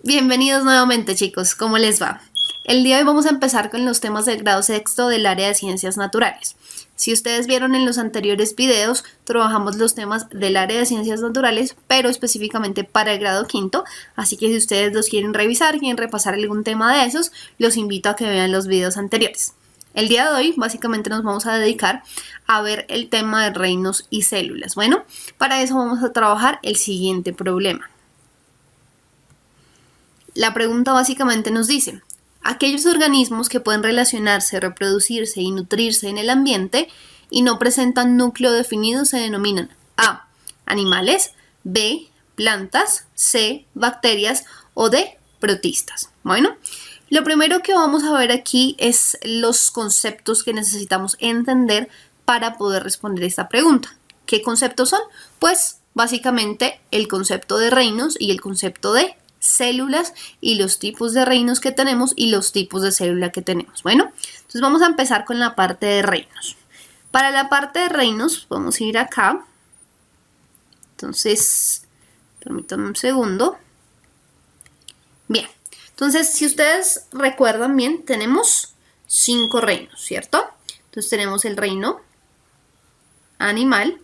Bienvenidos nuevamente, chicos, ¿cómo les va? El día de hoy vamos a empezar con los temas del grado sexto del área de ciencias naturales. Si ustedes vieron en los anteriores videos, trabajamos los temas del área de ciencias naturales, pero específicamente para el grado quinto, así que si ustedes los quieren revisar, quieren repasar algún tema de esos, los invito a que vean los videos anteriores. El día de hoy básicamente nos vamos a dedicar a ver el tema de reinos y células. Bueno, para eso vamos a trabajar el siguiente problema. La pregunta básicamente nos dice, aquellos organismos que pueden relacionarse, reproducirse y nutrirse en el ambiente y no presentan núcleo definido se denominan A. Animales, B. Plantas, C. Bacterias o D. Protistas. Bueno, lo primero que vamos a ver aquí es los conceptos que necesitamos entender para poder responder esta pregunta. ¿Qué conceptos son? Pues básicamente el concepto de reinos y el concepto de células y los tipos de reinos que tenemos y los tipos de célula que tenemos. Bueno, entonces vamos a empezar con la parte de reinos. Para la parte de reinos, vamos a ir acá. Entonces, permítanme un segundo. Bien, entonces si ustedes recuerdan bien, tenemos 5 reinos, ¿cierto? Entonces tenemos el reino animal,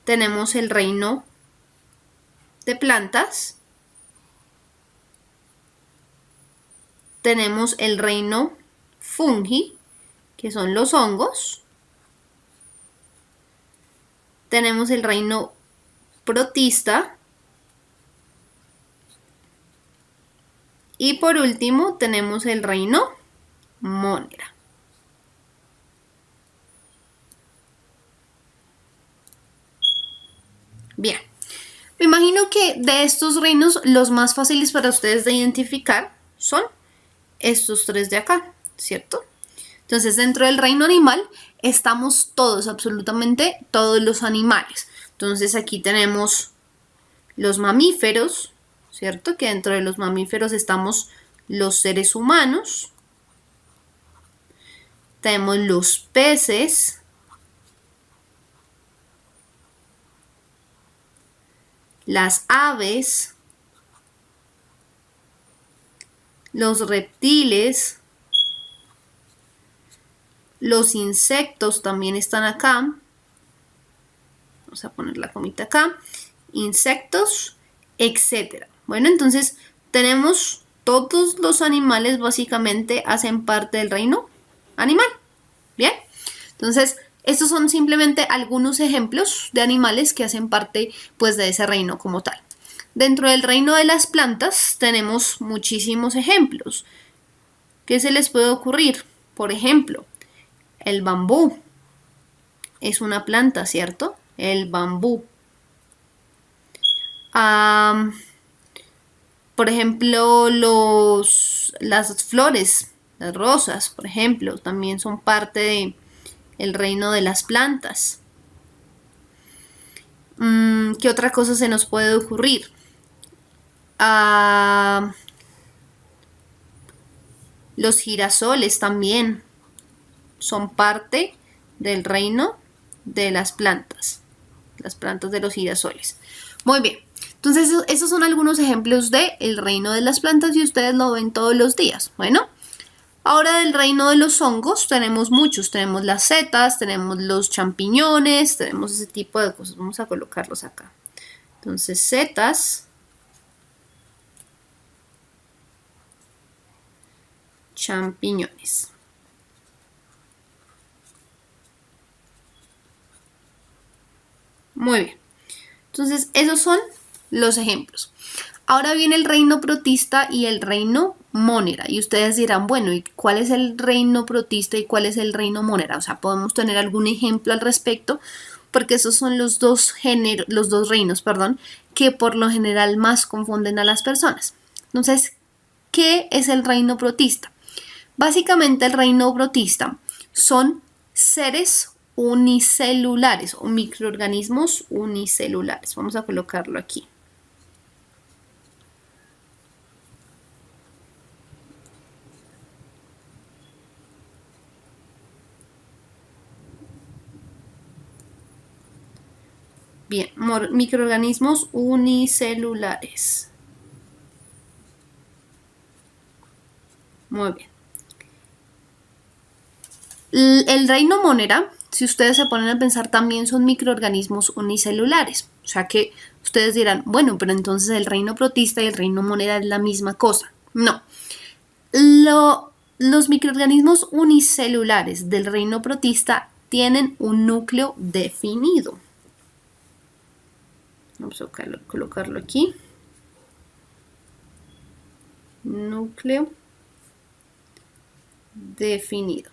tenemos el reino de plantas, tenemos el reino fungi, que son los hongos, tenemos el reino protista y por último tenemos el reino monera. Bien, me imagino que de estos reinos los más fáciles para ustedes de identificar son estos tres de acá, ¿cierto? Entonces, dentro del reino animal estamos todos, absolutamente todos los animales. Entonces, aquí tenemos los mamíferos, ¿cierto? Que dentro de los mamíferos estamos los seres humanos. Tenemos los peces. Las aves. Los reptiles. Los insectos también están acá. Vamos a poner la comita acá. Insectos, etcétera. Bueno, entonces tenemos todos los animales básicamente hacen parte del reino animal. Bien, entonces estos son simplemente algunos ejemplos de animales que hacen parte pues de ese reino como tal. Dentro del reino de las plantas tenemos muchísimos ejemplos. ¿Qué se les puede ocurrir? Por ejemplo, el bambú es una planta, ¿cierto? El bambú. Por ejemplo, las flores, las rosas, por ejemplo, también son parte del reino de las plantas. ¿Qué otra cosa se nos puede ocurrir? Los girasoles también son parte del reino de las plantas de los girasoles. Muy bien, entonces esos son algunos ejemplos del reino de las plantas y ustedes lo ven todos los días. Bueno, ahora del reino de los hongos tenemos muchos, tenemos las setas, tenemos los champiñones, tenemos ese tipo de cosas. Vamos a colocarlos acá. Entonces, setas, champiñones. Muy bien. Entonces, esos son los ejemplos. Ahora viene el reino protista y el reino monera. Y ustedes dirán, bueno, ¿y cuál es el reino protista y cuál es el reino monera? O sea, podemos tener algún ejemplo al respecto, porque esos son los dos reinos, que por lo general más confunden a las personas. Entonces, ¿qué es el reino protista? Básicamente el reino protista son seres unicelulares o microorganismos unicelulares. Vamos a colocarlo aquí. Bien, microorganismos unicelulares. Muy bien. El reino Monera, si ustedes se ponen a pensar, también son microorganismos unicelulares. O sea que ustedes dirán, bueno, pero entonces el reino protista y el reino Monera es la misma cosa. No. Los microorganismos unicelulares del reino protista tienen un núcleo definido. Vamos a colocarlo aquí. Núcleo definido.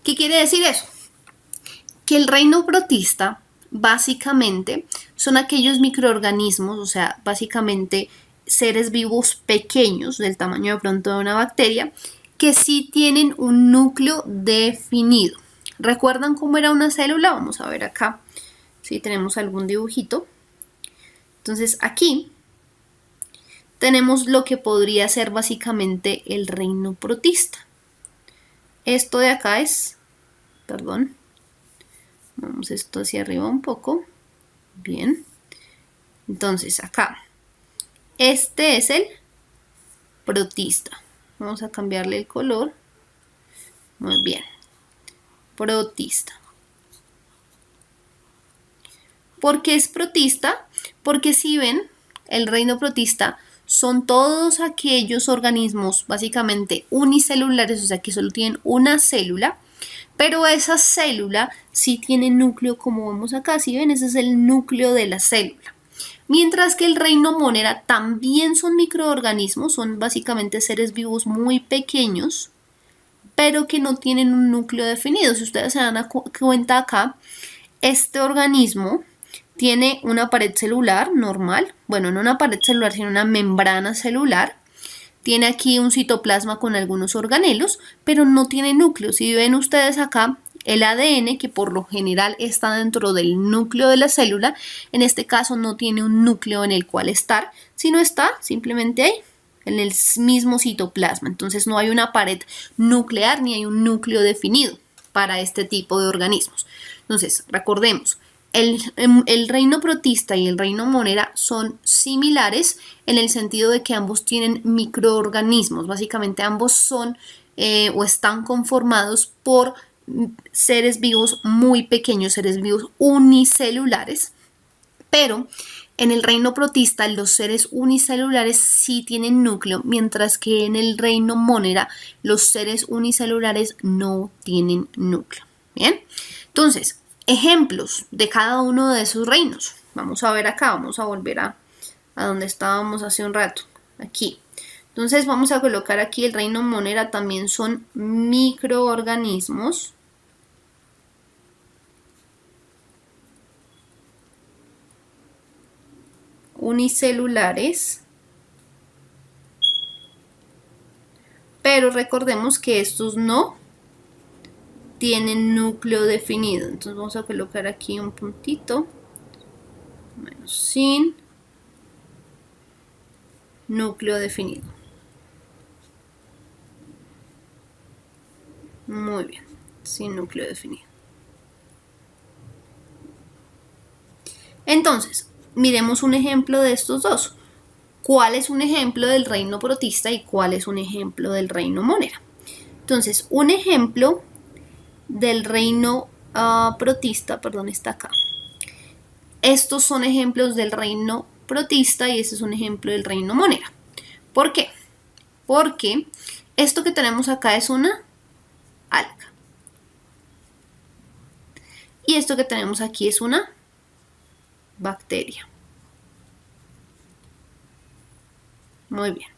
¿Qué quiere decir eso? Que el reino protista básicamente son aquellos microorganismos, o sea, básicamente seres vivos pequeños del tamaño de pronto de una bacteria, que sí tienen un núcleo definido. ¿Recuerdan cómo era una célula? Vamos a ver acá si tenemos algún dibujito. Entonces aquí tenemos lo que podría ser básicamente el reino protista. Esto de acá es, perdón, vamos esto hacia arriba un poco. Bien. Entonces acá, este es el protista. Vamos a cambiarle el color. Muy bien. Protista. ¿Por qué es protista? Porque si ven, el reino protista son todos aquellos organismos básicamente unicelulares, o sea que solo tienen una célula, pero esa célula sí tiene núcleo, como vemos acá, si ven, ese es el núcleo de la célula. Mientras que el reino Monera también son microorganismos, son básicamente seres vivos muy pequeños, pero que no tienen un núcleo definido. Si ustedes se dan cuenta acá, este organismo tiene una pared celular normal, bueno, no una pared celular, sino una membrana celular. Tiene aquí un citoplasma con algunos organelos, pero no tiene núcleo. Si ven ustedes acá, el ADN, que por lo general está dentro del núcleo de la célula, en este caso no tiene un núcleo en el cual estar, sino está simplemente ahí, en el mismo citoplasma. Entonces no hay una pared nuclear ni hay un núcleo definido para este tipo de organismos. Entonces, recordemos, el reino protista y el reino Monera son similares en el sentido de que ambos tienen microorganismos. Básicamente ambos son o están conformados por seres vivos muy pequeños, seres vivos unicelulares, pero en el reino protista los seres unicelulares sí tienen núcleo, mientras que en el reino Monera los seres unicelulares no tienen núcleo. Bien, entonces, ejemplos de cada uno de esos reinos. Vamos a ver acá, vamos a volver a donde estábamos hace un rato, aquí. Entonces vamos a colocar aquí el reino Monera, también son microorganismos. Unicelulares. Pero recordemos que estos no tienen núcleo definido. Entonces vamos a colocar aquí un puntito. Bueno, sin núcleo definido. Muy bien, sin núcleo definido. Entonces, miremos un ejemplo de estos dos. ¿Cuál es un ejemplo del reino protista y cuál es un ejemplo del reino Monera? Entonces, un ejemplo del reino protista, perdón, está acá. Estos son ejemplos del reino protista y este es un ejemplo del reino Monera. ¿Por qué? Porque esto que tenemos acá es una alga. Y esto que tenemos aquí es una bacteria. Muy bien.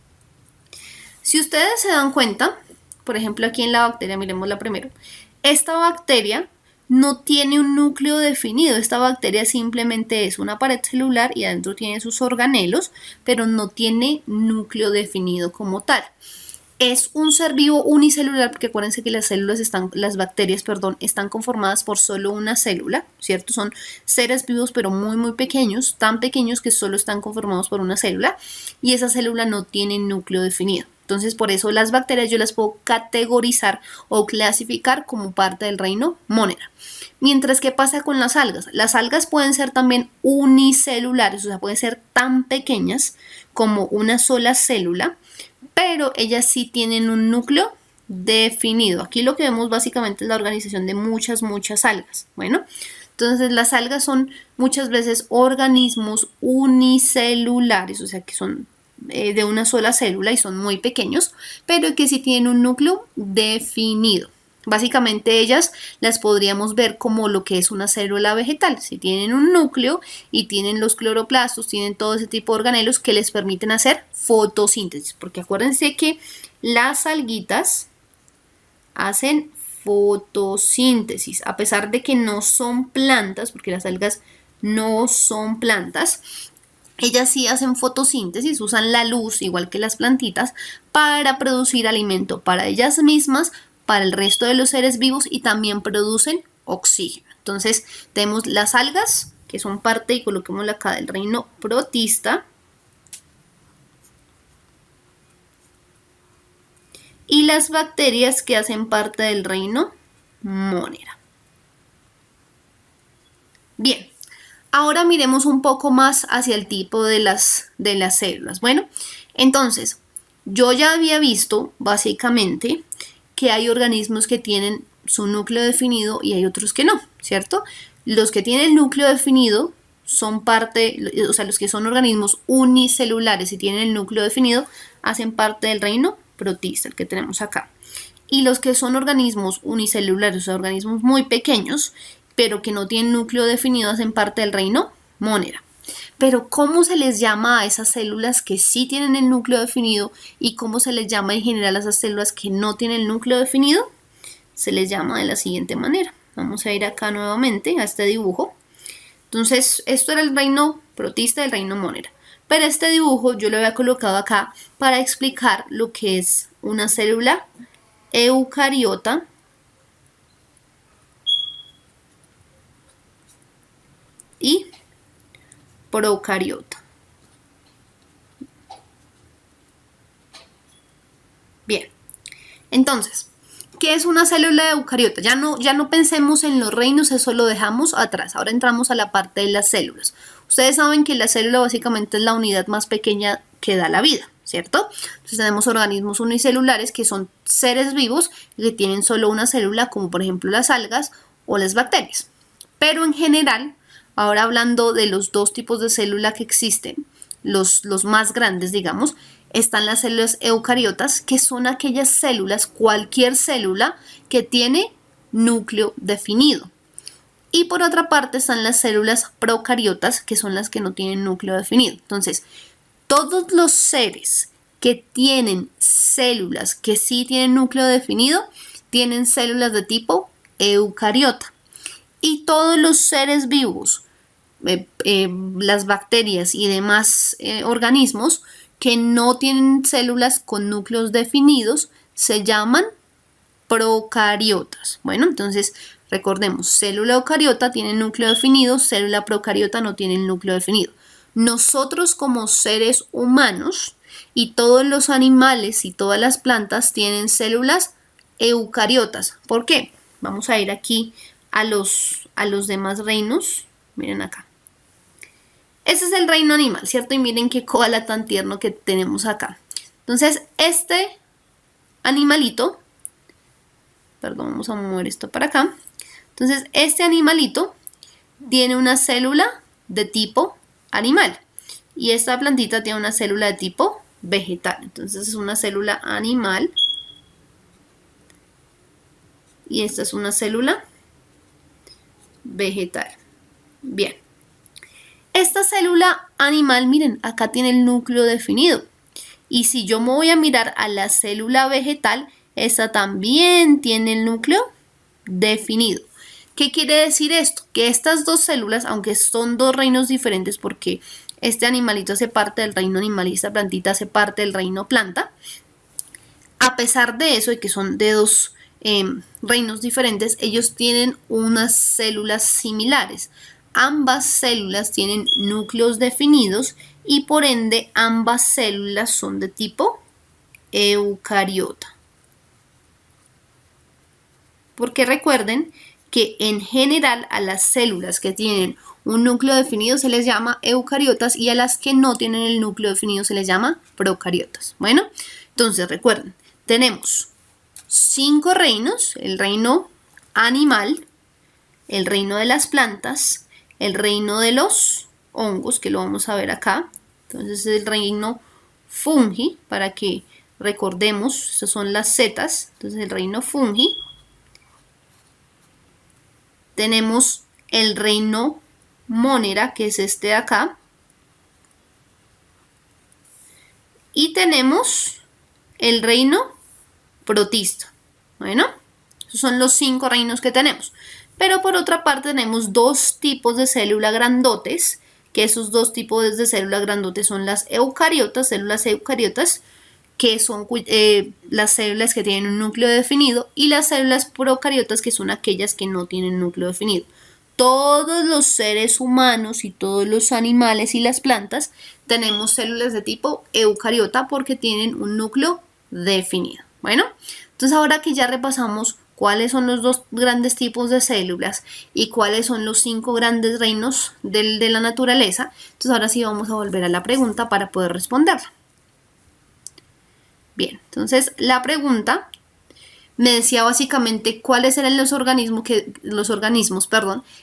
Si ustedes se dan cuenta, por ejemplo aquí en la bacteria, miremos la primero. Esta bacteria no tiene un núcleo definido. Esta bacteria simplemente es una pared celular y adentro tiene sus organelos, pero no tiene núcleo definido como tal. Es un ser vivo unicelular, porque acuérdense que las bacterias están conformadas por solo una célula, ¿cierto? Son seres vivos pero muy muy pequeños, tan pequeños que solo están conformados por una célula y esa célula no tiene núcleo definido. Entonces, por eso las bacterias yo las puedo categorizar o clasificar como parte del reino Monera. Mientras, ¿qué pasa con las algas? Las algas pueden ser también unicelulares, o sea, pueden ser tan pequeñas como una sola célula, pero ellas sí tienen un núcleo definido. Aquí lo que vemos básicamente es la organización de muchas algas. Bueno, entonces las algas son muchas veces organismos unicelulares, o sea que son de una sola célula y son muy pequeños, pero que sí tienen un núcleo definido. Básicamente ellas las podríamos ver como lo que es una célula vegetal. Si tienen un núcleo y tienen los cloroplastos, tienen todo ese tipo de organelos que les permiten hacer fotosíntesis. Porque acuérdense que las alguitas hacen fotosíntesis, a pesar de que no son plantas, porque las algas no son plantas, ellas sí hacen fotosíntesis, usan la luz, igual que las plantitas, para producir alimento para ellas mismas, para el resto de los seres vivos y también producen oxígeno. Entonces tenemos las algas, que son parte, y coloquémosla acá, del reino protista, y las bacterias, que hacen parte del reino Monera. Bien, ahora miremos un poco más hacia el tipo de las células. Bueno, entonces, yo ya había visto básicamente que hay organismos que tienen su núcleo definido y hay otros que no, ¿cierto? Los que tienen el núcleo definido son parte, o sea, los que son organismos unicelulares y tienen el núcleo definido, hacen parte del reino protista, el que tenemos acá. Y los que son organismos unicelulares, o sea, organismos muy pequeños, pero que no tienen núcleo definido, hacen parte del reino Monera. Pero ¿cómo se les llama a esas células que sí tienen el núcleo definido y cómo se les llama en general a esas células que no tienen el núcleo definido? Se les llama de la siguiente manera. Vamos a ir acá nuevamente a este dibujo. Entonces, esto era el reino protista del reino Monera. Pero este dibujo yo lo había colocado acá para explicar lo que es una célula eucariota y procariota. Bien, entonces, ¿qué es una célula eucariota? Ya no pensemos en los reinos, eso lo dejamos atrás. Ahora entramos a la parte de las células. Ustedes saben que la célula básicamente es la unidad más pequeña que da la vida, ¿cierto? Entonces tenemos organismos unicelulares que son seres vivos y que tienen solo una célula, como por ejemplo las algas o las bacterias. Pero en general, ahora hablando de los dos tipos de célula que existen, los más grandes, digamos, están las células eucariotas, que son aquellas células, cualquier célula que tiene núcleo definido. Y por otra parte están las células procariotas, que son las que no tienen núcleo definido. Entonces, todos los seres que tienen células que sí tienen núcleo definido, tienen células de tipo eucariota. Y todos los seres vivos, las bacterias y demás organismos que no tienen células con núcleos definidos, se llaman procariotas. Bueno, entonces recordemos, célula eucariota tiene núcleo definido, célula procariota no tiene el núcleo definido. Nosotros como seres humanos y todos los animales y todas las plantas tienen células eucariotas. ¿Por qué? Vamos a ir aquí a los demás reinos. Miren acá. Este es el reino animal, ¿cierto? Y miren qué koala tan tierno que tenemos acá. Entonces, este animalito, perdón, vamos a mover esto para acá. Entonces, este animalito tiene una célula de tipo animal y esta plantita tiene una célula de tipo vegetal. Entonces, es una célula animal y esta es una célula vegetal. Bien. Esta célula animal, miren, acá tiene el núcleo definido. Y si yo me voy a mirar a la célula vegetal, esta también tiene el núcleo definido. ¿Qué quiere decir esto? Que estas dos células, aunque son dos reinos diferentes, porque este animalito hace parte del reino animal y esta plantita hace parte del reino planta, a pesar de eso y que son de dos reinos diferentes, ellos tienen unas células similares. Ambas células tienen núcleos definidos y por ende ambas células son de tipo eucariota. Porque recuerden que en general a las células que tienen un núcleo definido se les llama eucariotas y a las que no tienen el núcleo definido se les llama procariotas. Bueno, entonces recuerden, tenemos 5 reinos: el reino animal, el reino de las plantas, el reino de los hongos, que lo vamos a ver acá. Entonces el reino fungi, para que recordemos, estas son las zetas. Entonces el reino fungi. Tenemos el reino monera, que es este de acá. Y tenemos el reino protista. Bueno, esos son los 5 reinos que tenemos. Pero por otra parte tenemos 2 tipos de célula grandotes, que esos 2 tipos de células grandotes son las eucariotas, células eucariotas, que son las células que tienen un núcleo definido, y las células procariotas, que son aquellas que no tienen núcleo definido. Todos los seres humanos y todos los animales y las plantas tenemos células de tipo eucariota porque tienen un núcleo definido. Bueno, entonces ahora que ya repasamos cuáles son los 2 grandes tipos de células y cuáles son los 5 grandes reinos de la naturaleza, entonces ahora sí vamos a volver a la pregunta para poder responderla. Bien, entonces la pregunta me decía básicamente cuáles eran los organismos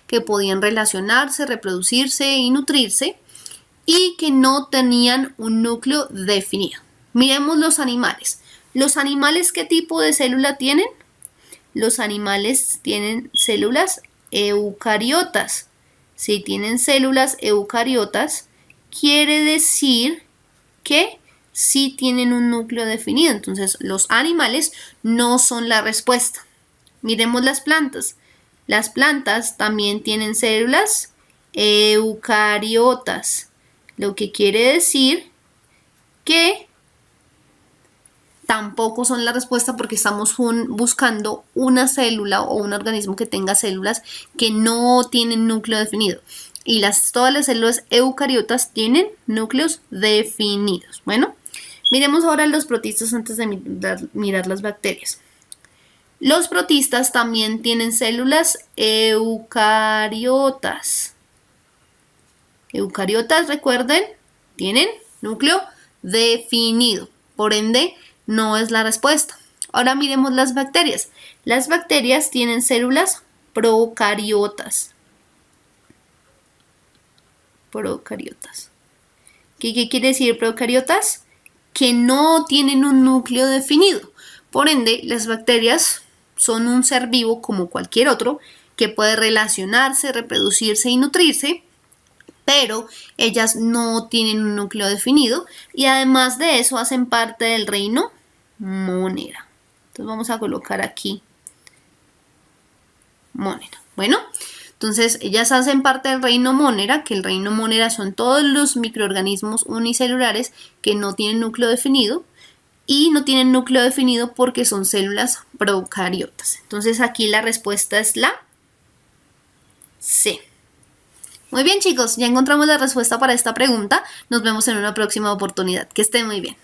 que podían relacionarse, reproducirse y nutrirse y que no tenían un núcleo definido. Miremos los animales. ¿Los animales qué tipo de célula tienen? Los animales tienen células eucariotas. Si tienen células eucariotas, quiere decir que sí tienen un núcleo definido. Entonces, los animales no son la respuesta. Miremos las plantas. Las plantas también tienen células eucariotas, lo que quiere decir que tampoco son la respuesta porque estamos buscando una célula o un organismo que tenga células que no tienen núcleo definido. Y todas las células eucariotas tienen núcleos definidos. Bueno, miremos ahora los protistas antes de mirar las bacterias. Los protistas también tienen células eucariotas. Eucariotas, recuerden, tienen núcleo definido. Por ende, no es la respuesta. Ahora miremos las bacterias. Las bacterias tienen células procariotas. Procariotas. ¿Qué quiere decir procariotas? Que no tienen un núcleo definido. Por ende, las bacterias son un ser vivo como cualquier otro que puede relacionarse, reproducirse y nutrirse, pero ellas no tienen un núcleo definido y además de eso hacen parte del reino monera. Entonces vamos a colocar aquí monera. Bueno, entonces ellas hacen parte del reino monera, que el reino monera son todos los microorganismos unicelulares que no tienen núcleo definido y no tienen núcleo definido porque son células procariotas. Entonces aquí la respuesta es la C. Muy bien, chicos, ya encontramos la respuesta para esta pregunta. Nos vemos en una próxima oportunidad. Que estén muy bien.